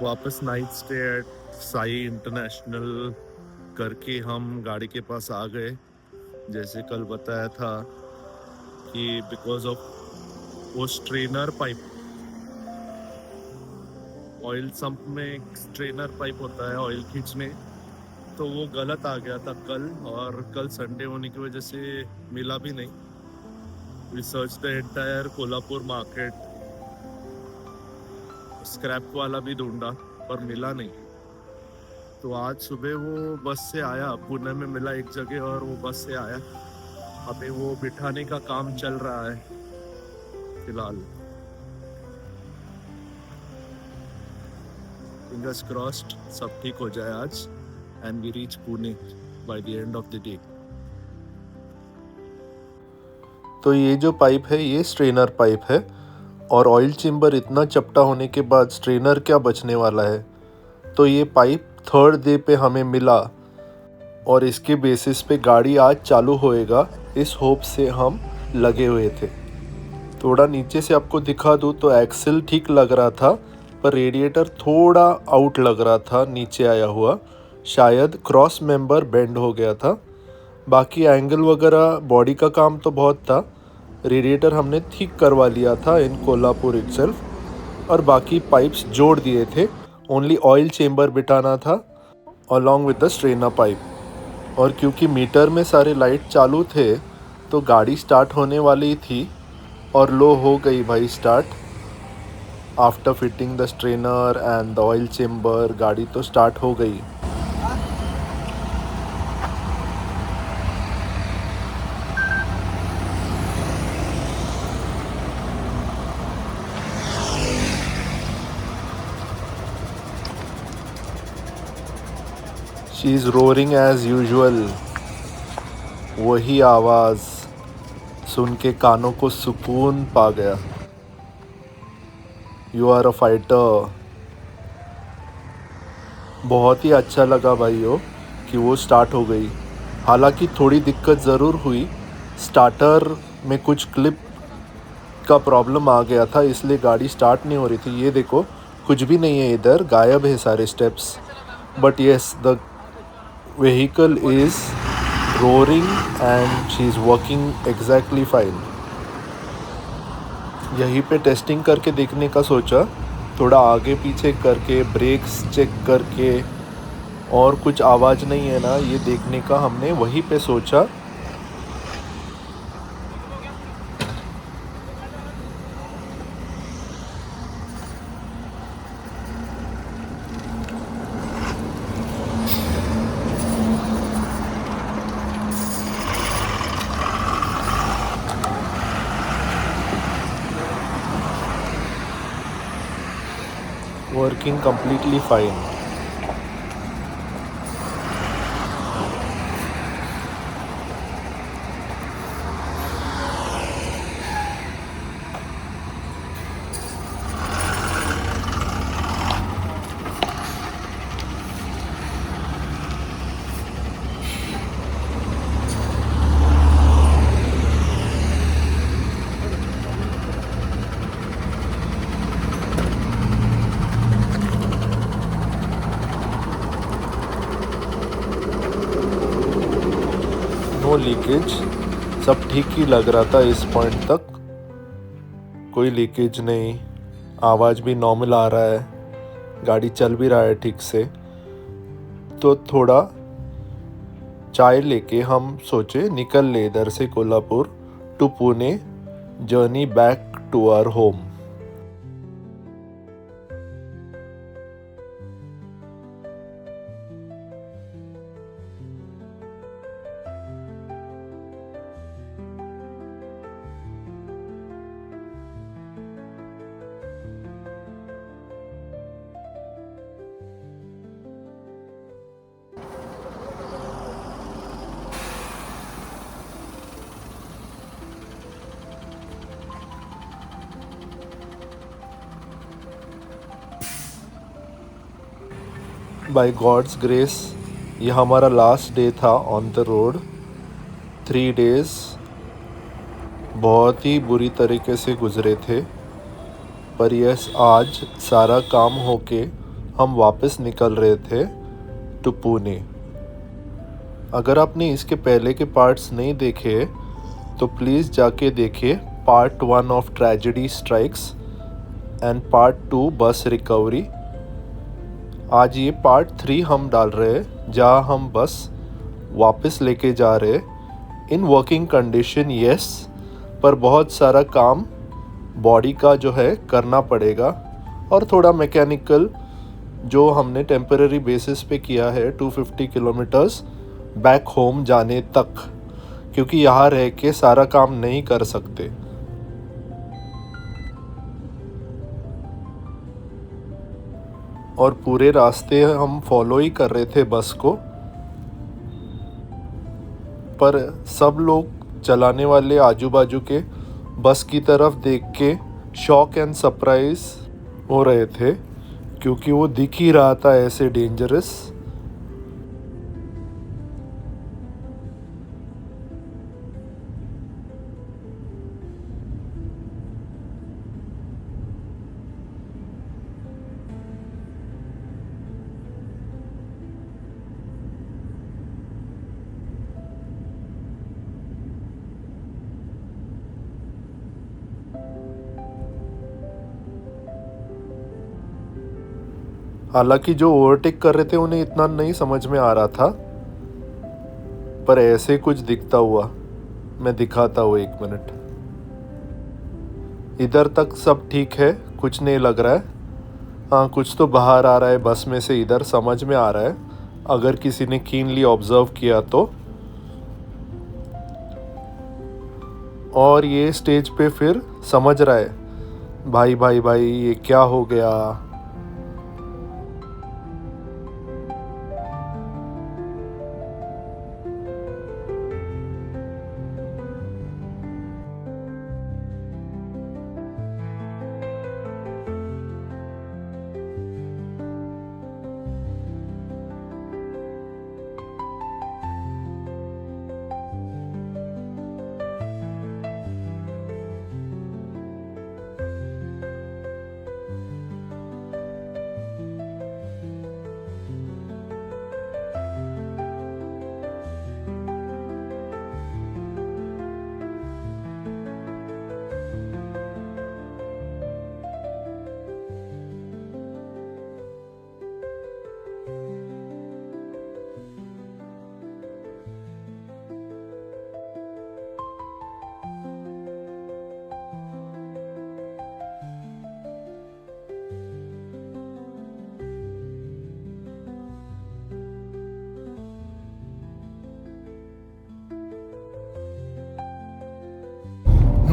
वापस night stay at Sai international करके हम गाड़ी के पास आ गए। जैसे कल बताया था कि बिकॉज ऑफ वो स्ट्रेनर पाइप, ऑयल संप में एक स्ट्रेनर पाइप होता है ऑयल खींचने, तो वो गलत आ गया था कल, और कल संडे होने की वजह से मिला भी नहीं। We search the entire Kolhapur market, scrap वाला भी ढूंढा पर मिला नहीं। तो आज सुबह वो बस से आया, पुणे में मिला एक जगह और वो बस से आया। अभी वो बिठाने का काम चल रहा है फिलहाल। फिंगर्स क्रॉस्ड सब ठीक हो जाए आज and we reach Pune by the end of the day. तो ये जो पाइप है ये स्ट्रेनर पाइप है, और ऑयल चेम्बर इतना चपटा होने के बाद स्ट्रेनर क्या बचने वाला है। तो ये पाइप थर्ड डे पे हमें मिला और इसके बेसिस पे गाड़ी आज चालू होएगा, इस होप से हम लगे हुए थे। थोड़ा नीचे से आपको दिखा दूँ तो एक्सेल ठीक लग रहा था, पर रेडिएटर थोड़ा आउट लग रहा था नीचे आया हुआ, शायद क्रॉस मेंबर बेंड हो गया था। बाकी एंगल वगैरह बॉडी का काम तो बहुत था। रेडिएटर हमने ठीक करवा लिया था इन कोल्हापुर इटसेल्फ, और बाकी पाइप्स जोड़ दिए थे। ओनली ऑयल चेम्बर बिठाना था along with the strainer pipe. और क्योंकि मीटर में सारे लाइट चालू थे तो गाड़ी स्टार्ट होने वाली थी, और लो हो गई भाई start. After fitting the strainer and the oil chamber गाड़ी तो स्टार्ट हो गई। She is roaring as usual. वही आवाज़ सुन के कानों को सुकून पा गया। You are a fighter. बहुत ही अच्छा लगा भाइयों कि वो स्टार्ट हो गई। हालांकि थोड़ी दिक्कत ज़रूर हुई, स्टार्टर में कुछ क्लिप का प्रॉब्लम आ गया था, इसलिए गाड़ी स्टार्ट नहीं हो रही थी। ये देखो कुछ भी नहीं है इधर, गायब है सारे steps. But yes, the vehicle is roaring and she is working exactly fine. यहीं पे टेस्टिंग करके देखने का सोचा, थोड़ा आगे पीछे करके ब्रेक्स चेक करके, और कुछ आवाज़ नहीं है ना ये देखने का हमने वहीं पे सोचा। Working completely fine. No leakage, सब ठीक ही लग रहा था इस पॉइंट तक। कोई लीकेज नहीं, आवाज़ भी नॉर्मल आ रहा है, गाड़ी चल भी रहा है ठीक से। तो थोड़ा चाय लेके हम सोचे निकल ले इधर से Kolhapur to Pune, journey back to our home. By God's grace ये हमारा लास्ट डे था ऑन द रोड। 3 days बहुत ही बुरी तरीके से गुजरे थे, पर यस आज सारा काम होके हम वापस निकल रहे थे टू पुणे। अगर आपने इसके पहले के पार्ट्स नहीं देखे तो प्लीज़ जाके देखिए part 1 of tragedy strikes and part 2 बस रिकवरी। आज ये पार्ट 3 हम डाल रहे हैं जहाँ हम बस वापस लेके जा रहे इन वर्किंग कंडीशन यस, पर बहुत सारा काम बॉडी का जो है करना पड़ेगा और थोड़ा मैकेनिकल जो हमने टेम्पररी बेसिस पे किया है 250 किलोमीटर्स बैक होम जाने तक, क्योंकि यहाँ रह के सारा काम नहीं कर सकते। और पूरे रास्ते हम फॉलो ही कर रहे थे बस को, पर सब लोग चलाने वाले आजू बाजू के बस की तरफ देख के शॉक एंड सरप्राइज हो रहे थे, क्योंकि वो दिख ही रहा था ऐसे डेंजरस। हालांकि जो ओवरटेक कर रहे थे उन्हें इतना नहीं समझ में आ रहा था, पर ऐसे कुछ दिखता हुआ मैं दिखाता हूँ 1 मिनट। इधर तक सब ठीक है, कुछ नहीं लग रहा है। हाँ, कुछ तो बाहर आ रहा है बस में से, इधर समझ में आ रहा है अगर किसी ने कीनली ऑब्जर्व किया तो। और ये स्टेज पे फिर समझ रहा है भाई भाई भाई ये क्या हो गया।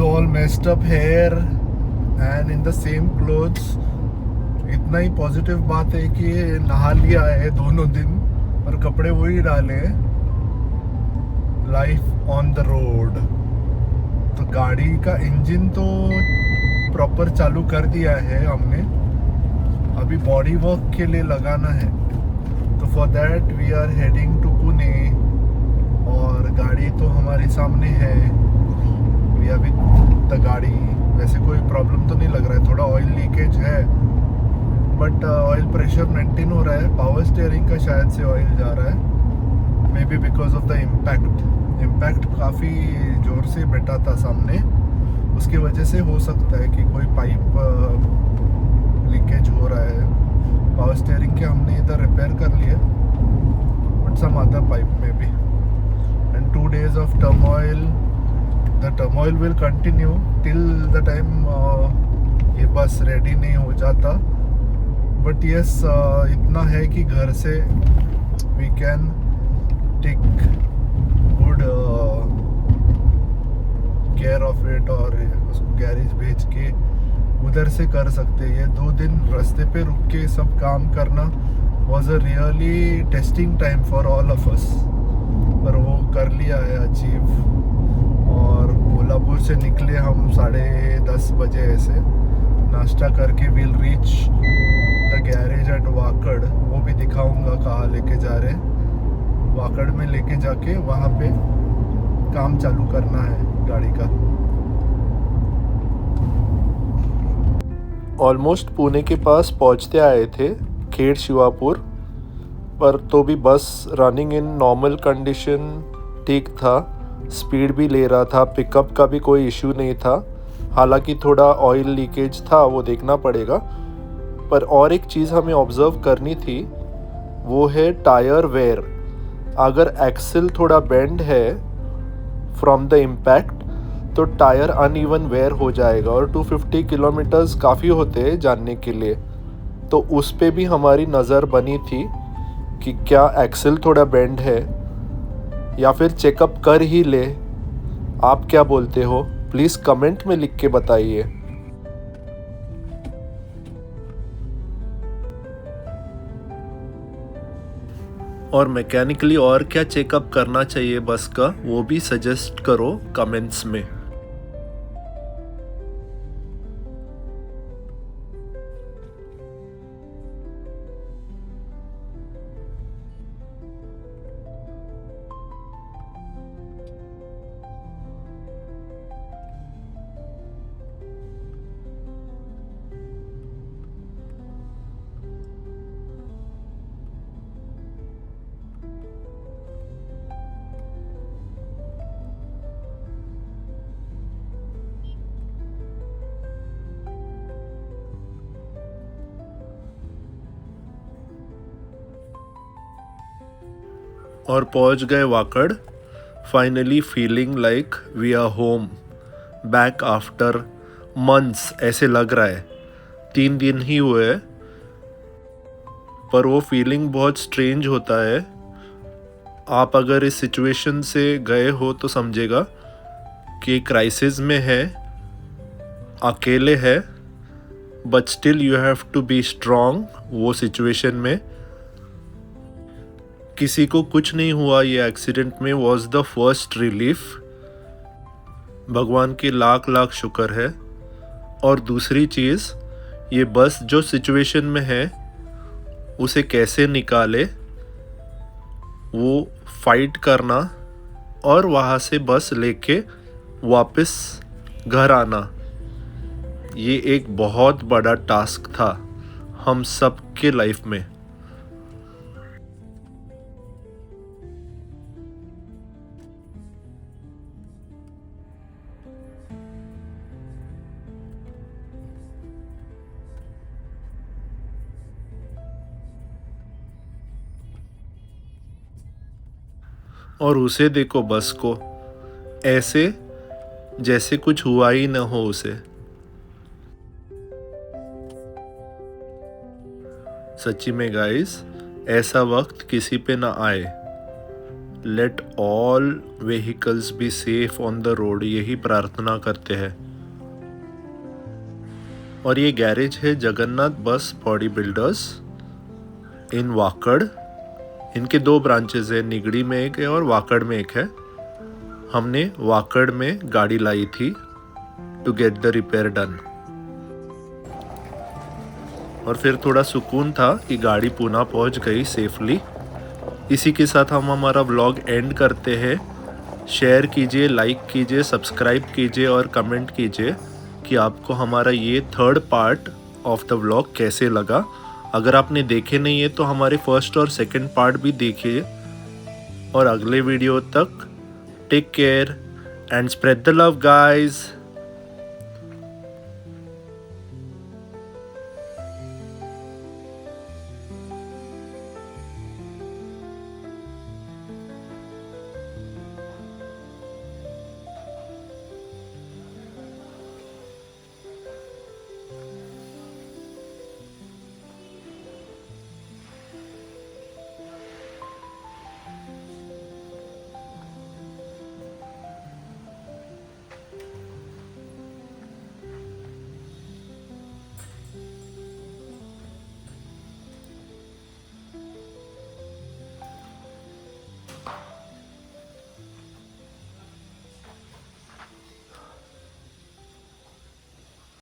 All messed up hair and in the same clothes। इतना ही पॉजिटिव बात है कि नहा लिया है दोनों दिन और कपड़े वही डाले। Life on the road. तो गाड़ी का इंजन तो प्रॉपर चालू कर दिया है हमने, अभी बॉडी वर्क के लिए लगाना है। तो for that we are heading to Pune और गाड़ी तो हमारे सामने है। वी आर विद द गाड़ी। वैसे कोई प्रॉब्लम तो नहीं लग रहा है, थोड़ा ऑयल लीकेज है बट ऑयल प्रेशर मेंटेन हो रहा है। पावर स्टीयरिंग का शायद से ऑयल जा रहा है, may be because of the impact काफ़ी ज़ोर से बैठा था सामने, उसकी वजह से हो सकता है कि कोई पाइप लीकेज हो रहा है। पावर स्टीयरिंग के हमने इधर रिपेयर कर लिए बट सम अदर पाइप में भी। And 2 days of turmoil, the turmoil will continue till the time ये बस रेडी नहीं हो जाता। बट यस, इतना है कि घर से we can take good care of it और उसको गैरेज भेज के उधर से कर सकते हैं। ये 2 दिन रास्ते पे रुक के सब काम करना was a really testing time for all of us, पर वो कर लिया है अचीव। और कोल्हापुर से निकले हम 10:30 बजे ऐसे, नाश्ता करके will reach the garage at Wakad. वो भी दिखाऊंगा कहाँ लेके जा रहे हैं। वाकड़ में लेके जाके वहाँ पे काम चालू करना है गाड़ी का। ऑलमोस्ट पुणे के पास पहुँचते आए थे खेड़ शिवापुर, पर तो भी बस रनिंग इन नॉर्मल कंडीशन ठीक था, स्पीड भी ले रहा था, पिकअप का भी कोई इशू नहीं था। हालांकि थोड़ा ऑयल लीकेज था, वो देखना पड़ेगा। पर और एक चीज़ हमें ऑब्ज़र्व करनी थी, वो है टायर वेयर। अगर एक्सल थोड़ा बेंड है फ्रॉम द इम्पैक्ट तो टायर अनइवन वेयर हो जाएगा, और 250 किलोमीटर्स काफ़ी होते हैं जानने के लिए। तो उस पे भी हमारी नज़र बनी थी कि क्या एक्सल थोड़ा बेंड है, या फिर चेकअप कर ही ले। आप क्या बोलते हो? प्लीज़ कमेंट में लिख के बताइए। और मैकेनिकली और क्या चेकअप करना चाहिए बस का, वो भी सजेस्ट करो कमेंट्स में। और पहुंच गए Wakad. Finally feeling like we are home, back after months ऐसे लग रहा है। 3 दिन ही हुए हैं, पर वो फीलिंग बहुत स्ट्रेंज होता है। आप अगर इस सिचुएशन से गए हो तो समझेगा कि क्राइसिस में है, अकेले है, but still you have to be strong. वो सिचुएशन में किसी को कुछ नहीं हुआ ये एक्सीडेंट में, वॉज द फर्स्ट रिलीफ। भगवान की लाख लाख शुक्र है। और दूसरी चीज़, ये बस जो सिचुएशन में है उसे कैसे निकाले, वो फाइट करना और वहाँ से बस लेके वापस घर आना, ये एक बहुत बड़ा टास्क था हम सब के लाइफ में। और उसे देखो बस को, ऐसे जैसे कुछ हुआ ही न हो उसे। सच्ची में गाइस, ऐसा वक्त किसी पे ना आए। Let all vehicles be safe on the road, यही प्रार्थना करते हैं। और ये गैरेज है जगन्नाथ बस बॉडी बिल्डर्स इन वाकड़। इनके 2 ब्रांचेस है, निगड़ी में एक है और वाकड़ में एक है। हमने वाकड़ में गाड़ी लाई थी to get the repair done. और फिर थोड़ा सुकून था कि गाड़ी पुणे पहुंच गई सेफली। इसी के साथ हम हमारा व्लॉग एंड करते हैं। शेयर कीजिए, लाइक कीजिए, सब्सक्राइब कीजिए और कमेंट कीजिए कि आपको हमारा ये 3rd part of the vlog कैसे लगा। अगर आपने देखे नहीं है तो हमारे 1st और 2nd पार्ट भी देखिए। और अगले वीडियो तक take care and spread the love guys.